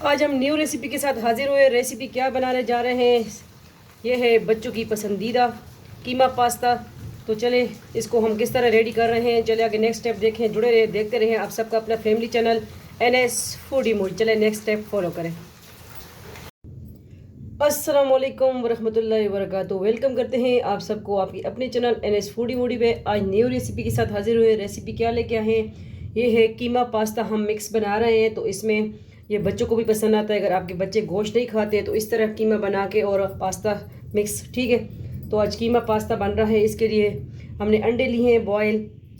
आज हम new recipe के साथ हाजिर हुए। रेसिपी क्या बनाने जा रहे हैं? ये है बच्चों की पसंदीदा कीमा पास्ता। तो चले इसको हम किस तरह रेडी कर रहे हैं, चले आगे नेक्स्ट स्टेप देखें। जुड़े रहे, देखते रहें आप सबका अपना family channel NS foodie mood. चले नेक्स्ट स्टेप फॉलो करें। अस्सलाम वालेकुम वरहमतुल्लाहि वबरकातुहू। वेलकम करते हैं आप सबको आपकी अपने चैनल NS फूडी मूडी पे। आज न्यू रेसिपी के साथ हाजिर हुए। रेसिपी क्या लेके आए हैं? ये है कीमा पास्ता। हम मिक्स बना रहे हैं तो इसमें ये बच्चों को भी पसंद आता है। अगर आपके बच्चे गोश्त नहीं खाते तो इस तरह कीमा बना के और पास्ता मिक्स, ठीक है। तो आज कीमा पास्ता बन रहा है। इसके लिए हमने अंडे लिए हैं बॉयल।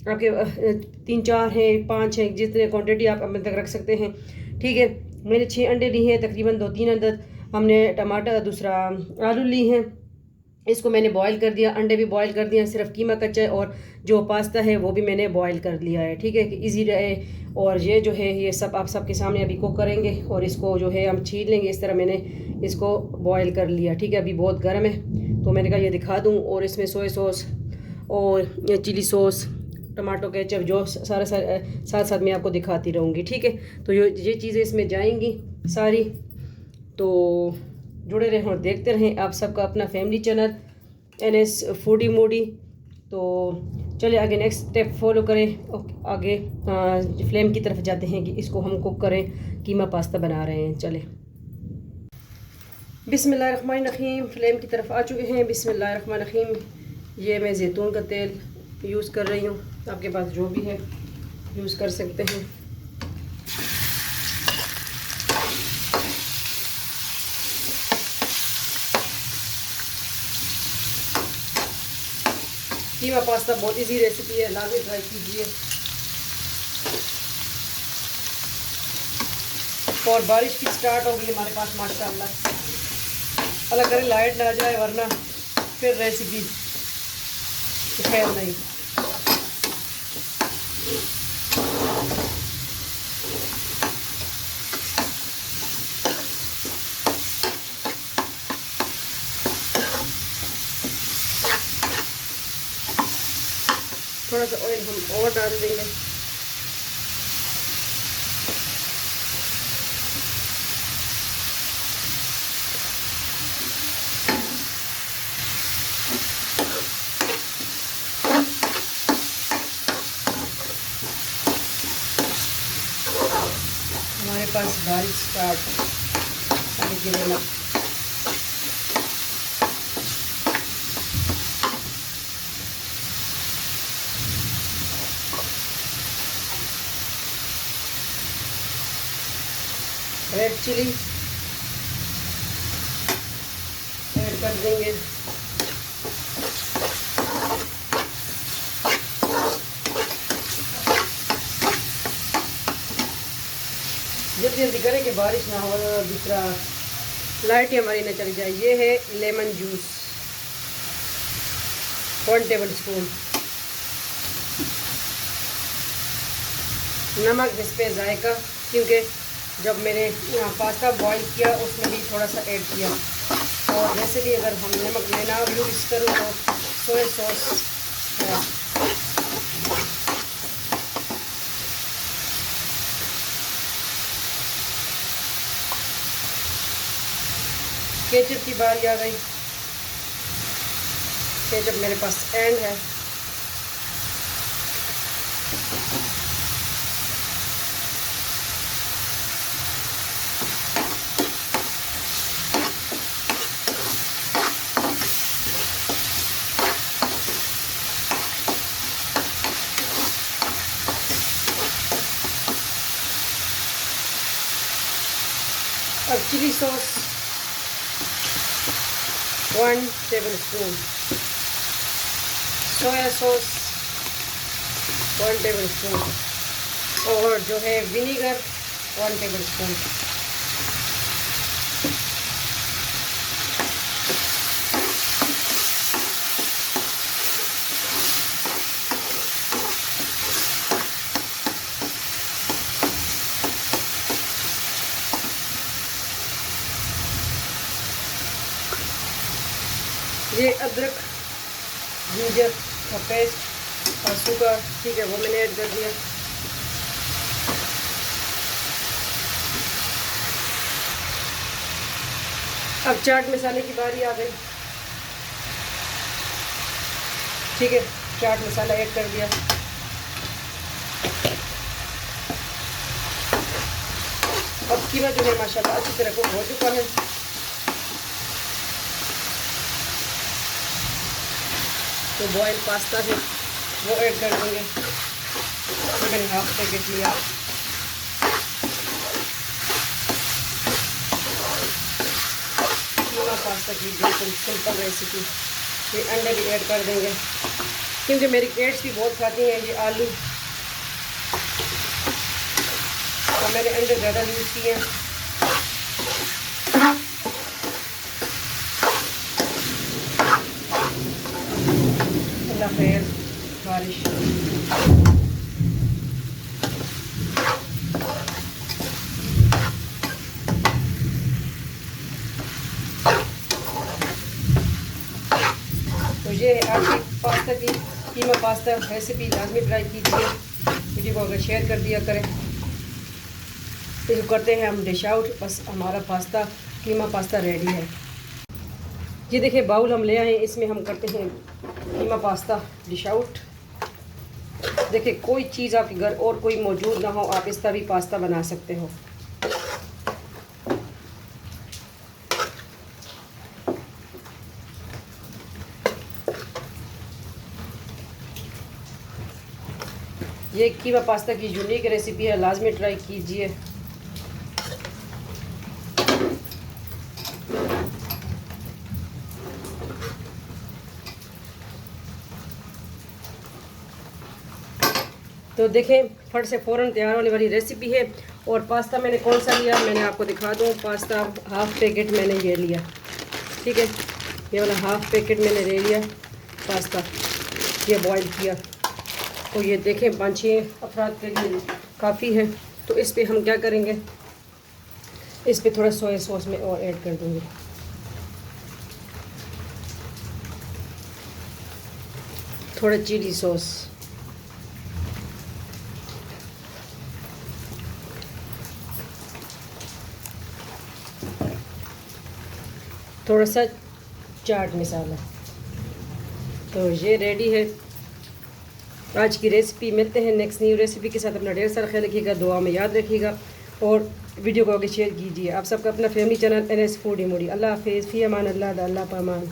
आपके 3-4 हैं, 5 हैं, जितने क्वांटिटी आप अपने तक रख सकते हैं, ठीक है। मैंने 6 अंडे लिए हैं, तकरीबन 2-3 अदद। हमने टमाटर, दूसरा आलू ली हैं, इसको मैंने बॉईल कर दिया। अंडे भी बॉईल कर दिया, सिर्फ कीमा कच्चा है। और जो पास्ता है वो भी मैंने बॉईल कर लिया है, ठीक है, कि इजी रहे। और ये जो है ये सब आप सबके सामने अभी कुक करेंगे और इसको जो है हम छील लेंगे। इस तरह मैंने इसको बॉईल कर लिया, ठीक है। अभी बहुत गर्म है तो मैंने कहा ये दिखा दूँ। और इसमें सोया सॉस और चिली सॉस, टमाटो केचप, जो सारा साथ साथ मैं आपको दिखाती रहूँगी, ठीक है। तो ये चीज़ें इसमें जाएंगी सारी। तो जुड़े रहें और देखते रहें आप सबका अपना family channel NS foodie Moody. तो चलिए आगे नेक्स्ट स्टेप फॉलो करें। आगे फ्लेम की तरफ जाते हैं कि इसको हम कुक करें। कीमा पास्ता बना रहे हैं, चले। बिस्मिल्लाहिर्रहमानिर्रहीम। फ्लेम की तरफ आ चुके हैं। बिस्मिल्लाहिर्रहमानिर्रहीम। ये मैं ज़ैतून का तेल यूज़ कर रही हूँ, आपके पास जो भी है यूज़ कर सकते हैं। कीमा पास्ता बहुत इजी रेसिपी है, लाजमी ट्राई कीजिए। और बारिश की स्टार्ट हो गई हमारे पास माशाल्लाह। अल्लाह करे लाइट ना आ जाए, वरना फिर रेसिपी खैर नहीं। थोड़ा सा ऑयल हम और डाल देंगे। हमारे पास बारिश स्टार्ट गिरे लग। रेड चिली ऐड कर देंगे। जल्दी जल्दी करें कि बारिश ना हो और दूसरा लाइट हमारी न चली जाए। ये है लेमन जूस 1 टेबल स्पून। नमक जिस पे जायका, क्योंकि जब मैंने पास्ता बॉईल किया उसमें भी थोड़ा सा ऐड किया। और वैसे भी अगर हम नमक मैं ना यूज़ करूँ तो सोया सॉस है। केचप की बारी आ गई। केचप मेरे पास एंड है। अब chilli sauce 1 tablespoon, soya sauce 1 tablespoon और जो है विनीगर 1 टेबल स्पून। ये अदरक जिंजर का पेस्ट और शुगर, ठीक है, वो मैंने ऐड कर दिया। अब चाट मसाले की बारी आ गई। ठीक है, चाट मसाला ऐड कर दिया। अब कीमा जो है माशाल्लाह अच्छी तरह कुक हो चुका है। तो बॉयल पास्ता है वो ऐड कर देंगे। तो मैंने हाफ पैकेट लिया। कीमा पास्ता की बिल्कुल सिंपल रेसिपी। ये अंडे भी ऐड कर देंगे क्योंकि मेरी किड्स भी बहुत खाती हैं ये आलू, और मैंने अंडे ज़्यादा यूज़ किए हैं। अल्लाह खैर बारिश। तो ये है आपकी पास्ता की कीमा पास्ता रेसिपी, लाजमी ट्राई कीजिए। वीडियो को अगर शेयर कर दिया करें। तो करते हैं हम डिश आउट। बस हमारा पास्ता कीमा पास्ता रेडी है। ये देखिए बाउल हम ले आए, इसमें हम करते हैं कीमा पास्ता डिश आउट। देखिए कोई चीज़ आपके घर और कोई मौजूद ना हो, आप इस तरह भी पास्ता बना सकते हो। ये कीमा पास्ता की यूनिक रेसिपी है, लाजमी ट्राई कीजिए। तो देखें फट से फ़ौरन तैयार होने वाली रेसिपी है। और पास्ता मैंने कौन सा लिया मैंने आपको दिखा दूँ। पास्ता हाफ़ पैकेट मैंने ये लिया। ठीक है, ये वाला हाफ़ पैकेट मैंने ले लिया पास्ता, ये बॉईल किया। तो ये देखें 5-6 अफराद के लिए काफ़ी है। तो इस पे हम क्या करेंगे, इस पे थोड़ा सोया सॉस में और ऐड कर दूँगी। थोड़ा चिली सॉस, थोड़ा सा चाट मसाला। तो ये रेडी है आज की रेसिपी। मिलते हैं नेक्स्ट न्यू रेसिपी के साथ। अपना ढेर सारा ख्याल रखिएगा, दुआ में याद रखिएगा और वीडियो को आगे शेयर कीजिए। आप सबका अपना family channel NS foodie moody. अल्लाह हाफिज़, फ़ी अमान अल्लाह, अल्लाह पामान।